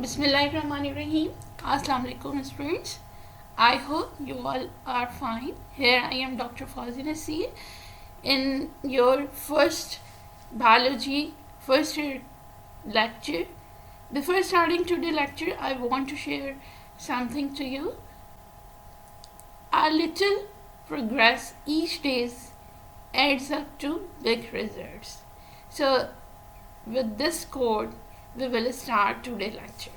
Bismillahirrahmanirrahim. Assalamu alaikum students. I hope you all are fine. Here I am Dr. Fawzi Nasir in your first biology first year lecture. Before starting today's lecture, I want to share something to you. A little progress each day adds up to big results. So with this code, we will start today's lecture.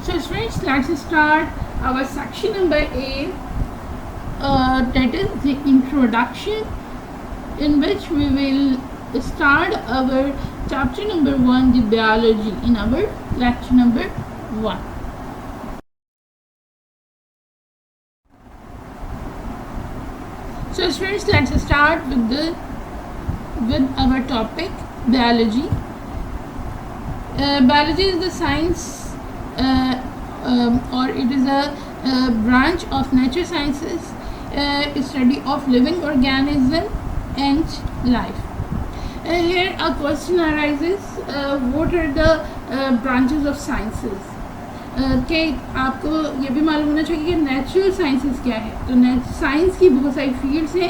So friends, let's start our section number 8, that is the introduction, in which we will start our chapter number 1, the biology, in our lecture number 1. So friends, let's start with our topic, biology. Biology is the science or it is a branch of nature sciences, study of living organism and life. Here a question arises, what are the branches of sciences? कि आपको ये भी मालूम होना चाहिए कि natural sciences क्या है. तो साइंस की बहुत सारी फील्ड्स हैं.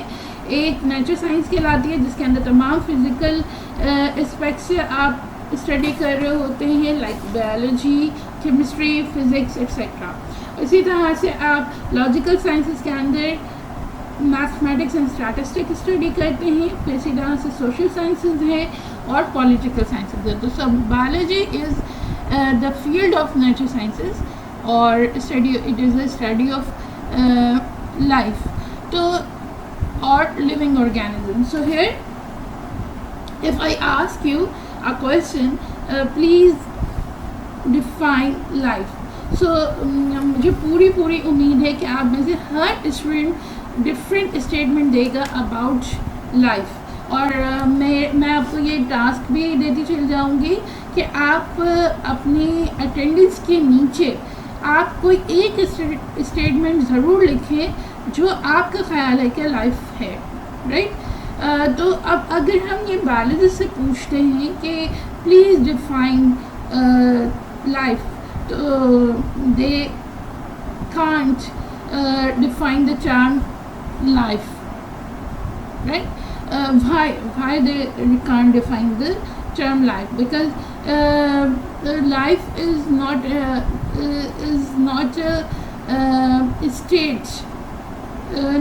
एक नेचुरल साइंस कहलाती है जिसके अंदर तमाम फिजिकल एस्पेक्ट्स से आप स्टडी कर रहे होते हैं, like biology, chemistry, physics etcetera. इसी तरह से आप लॉजिकल साइंसेस के अंदर मैथमेटिक्स एंड स्टैटिस्टिक्स स्टडी करते हैं. फिर इसी तरह से सोशल साइंसेस हैं और पॉलिटिकल साइंसेस हैं. तो सब biology is the field of nature sciences or study, it is a study of life or living organisms. So here if I ask you a question, please define life. So मुझे पूरी उम्मीद है कि आप में से हर स्टूडेंट डिफरेंट स्टेटमेंट देगा about life. और मैं आपको ये टास्क भी देती चल जाऊंगी कि आप अपनी अटेंडेंस के नीचे आप कोई एक स्टेटमेंट ज़रूर लिखें जो आपका ख्याल है कि लाइफ है, राइट. तो अब अगर हम ये बायोलॉजिस्ट से पूछते हैं कि प्लीज़ डिफाइन लाइफ, तो they can't define the term life, right? Why they can't define the term life? Because life is not a state,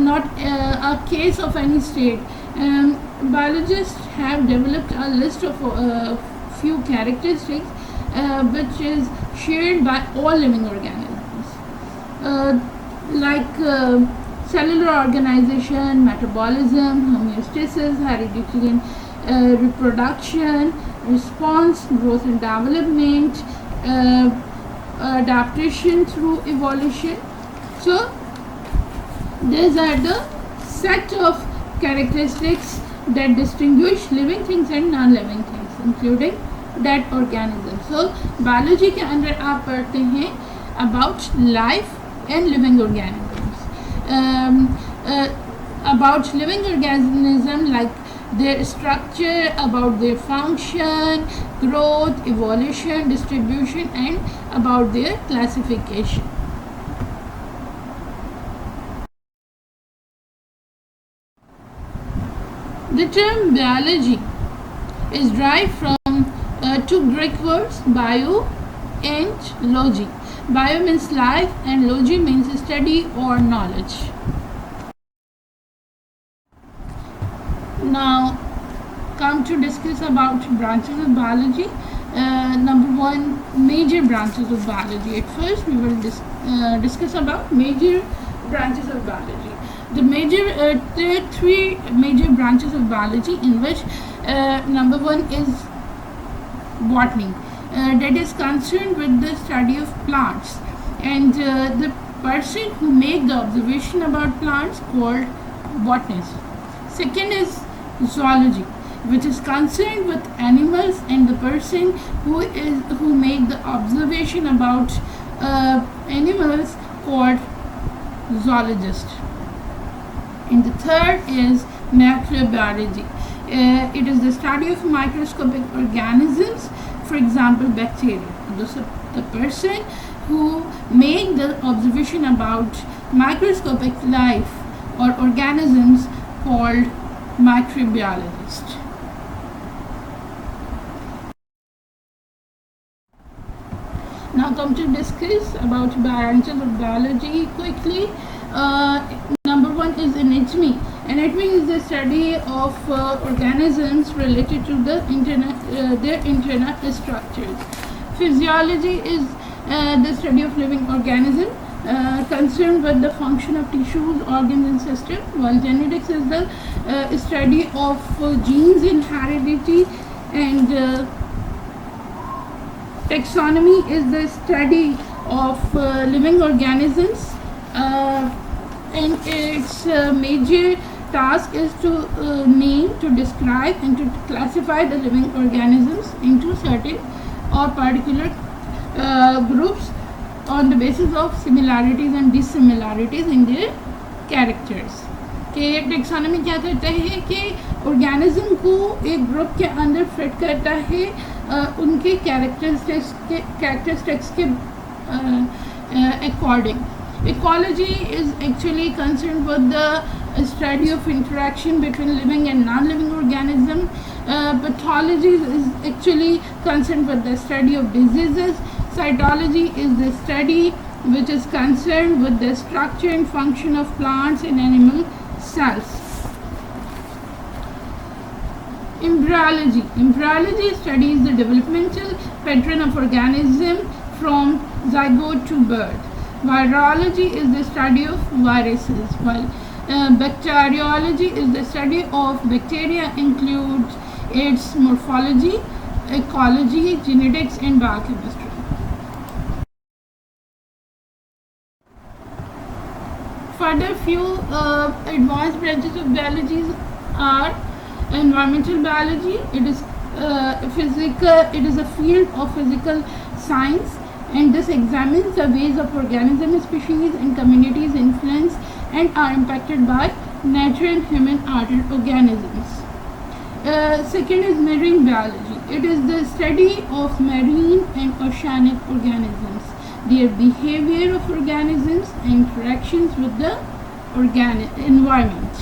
not a case of any state. Biologists have developed a list of few characteristics which is shared by all living organisms, like cellular organization, metabolism, homeostasis, heredity and reproduction, response, growth and development, adaptation through evolution. So these are the set of characteristics that distinguish living things and non-living things, including dead organisms. So biology के अंदर आप पढ़ते हैं about life and living organisms. About living organism, like their structure, about their function, growth, evolution, distribution, and about their classification. The term biology is derived from two Greek words, bio and logi. Bio means life and logi means study or knowledge. Now come to discuss about branches of biology. Number 1, major branches of biology. At first we will discuss about major branches of biology. There are 3 major branches of biology, in which number 1 is botany. That is concerned with the study of plants, and the person who make the observation about plants called botanist. Second is zoology, which is concerned with animals, and the person who make the observation about animals called zoologist. And the third is microbiology. It is the study of microscopic organisms, for example, bacteria. The person who make the observation about microscopic life or organisms called microbiologist. Now come to discuss about branches of biology quickly. Number one is anatomy. Anatomy is the study of organisms related to their internal structures. Physiology is the study of living organisms concerned with the function of tissues, organs, and systems. While genetics is the study of genes and heredity, and taxonomy is the study of living organisms, and its major task is to name, to describe, and to classify the living organisms into certain or particular groups on the basis of similarities and dissimilarities in their characters. कि taxonomy क्या करता है कि organism को एक group के अंदर fit करता है उनके कैरेक्टरिस्टिक्स के according. Ecology is actually concerned with the study of interaction between living and non-living organisms. Pathology is actually concerned with the study of diseases. Cytology is the study which is concerned with the structure and function of plants and animal cells. Embryology studies the developmental pattern of organism from zygote to birth. Virology is the study of viruses, while bacteriology is the study of bacteria, includes its morphology, ecology, genetics, and biochemistry. Further, few advanced branches of biology are environmental biology. It is It is a field of physical science, and this examines the ways of organisms, species, and communities influence and are impacted by nature and human organisms. Second is marine biology. It is the study of marine and oceanic organisms, their behavior of organisms, and interactions with the environment.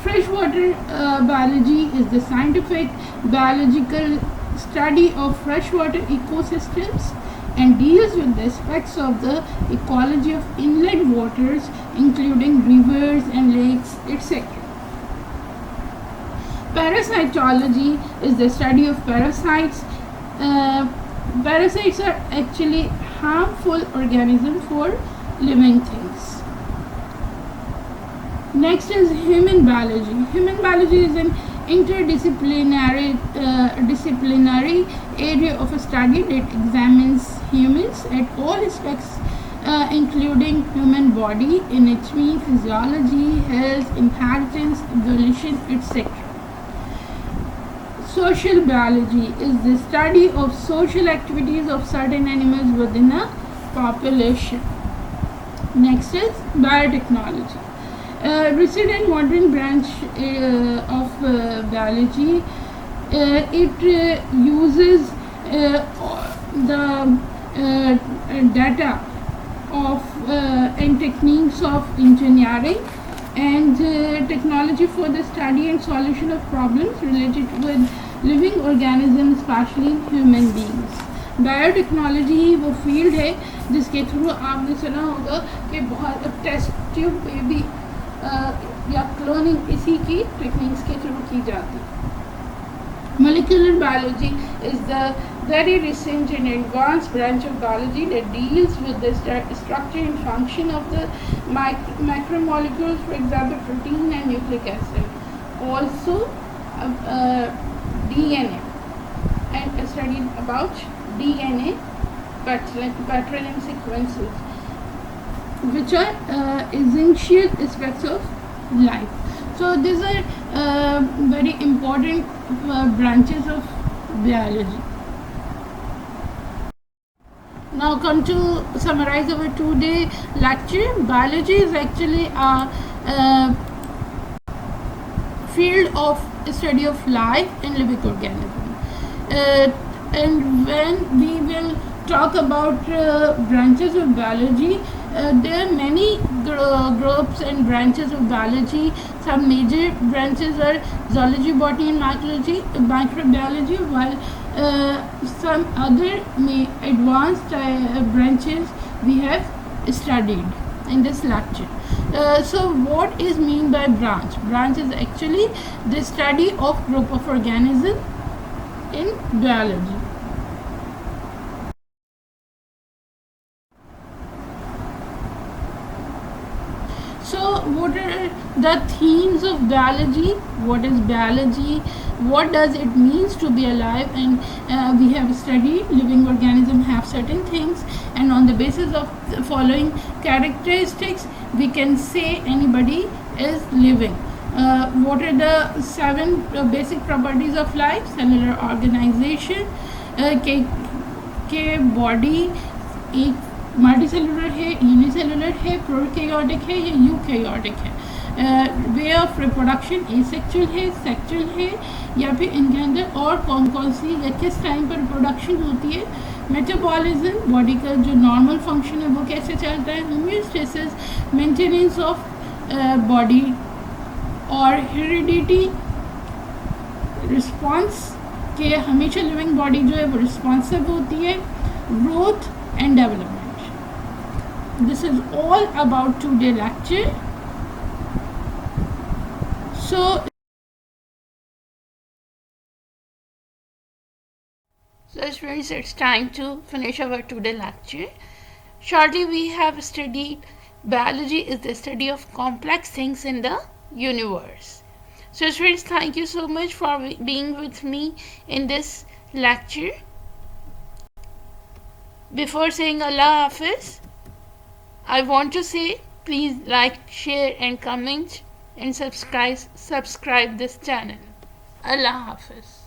Freshwater biology is the scientific biological study of freshwater ecosystems and deals with the aspects of the ecology of inlet waters, including rivers and lakes, etc. Parasitology is the study of parasites. Parasites are actually harmful organisms for living things. Next is human biology. Human biology is an interdisciplinary area of study that examines humans at all aspects, including human body, anatomy, physiology, health, inheritance, evolution, etc. Social biology is the study of social activities of certain animals within a population. Next is biotechnology. Recent and modern branch of biology. It uses the data of and techniques of engineering and technology for the study and solution of problems related with living organisms, especially human beings. Biotechnology ही वो field है जिसके through आपने सुना होगा कि बहुत test tube पे भी या क्लोनिंग इसी की टेक्निक्स के थ्रू की जाती है. Molecular biology is the very recent and advanced branch of biology that deals with the structure and function of the macromolecules, for example, protein and nucleic acid. Also, DNA, and studied about DNA pattern and sequences, which are essential aspects of life. So these are very important branches of biology. Now come to summarize our 2-day lecture. Biology is actually a field of study of life and living organism. And when we will talk about branches of biology, there are many groups and branches of biology. Some major branches are zoology, botany, and microbiology, while some other advanced branches we have studied in this lecture. So what is mean by branch? Branch is actually the study of group of organisms in biology. So what are the themes of biology? What is biology? What does it means to be alive? And we have studied living organisms have certain things, and on the basis of the following characteristics we can say anybody is living. What are the 7 basic properties of life? Cellular organization, के body एक multicellular है, unicellular है, prokaryotic है या eukaryotic है. Way of reproduction asexual है, sexual है, या फिर इनके अंदर और कौन कौन सी या किस टाइम पर रिप्रोडक्शन होती है. मेटाबॉलिज्म, बॉडी का जो नॉर्मल फंक्शन है वो कैसे चलता है. होमियोस्टेसिस, मेंटेनेंस ऑफ बॉडी, और हेरिडिटी, रिस्पॉन्स के हमेशा लिविंग बॉडी जो है वो रिस्पॉन्सिव होती है. Growth and development. This is all about today's lecture. So friends, it's time to finish our today's lecture. Shortly, we have studied biology is the study of complex things in the universe. So friends, thank you so much for being with me in this lecture. Before saying Allah Hafiz, I want to say please like, share and comment and subscribe this channel. Allah Hafiz.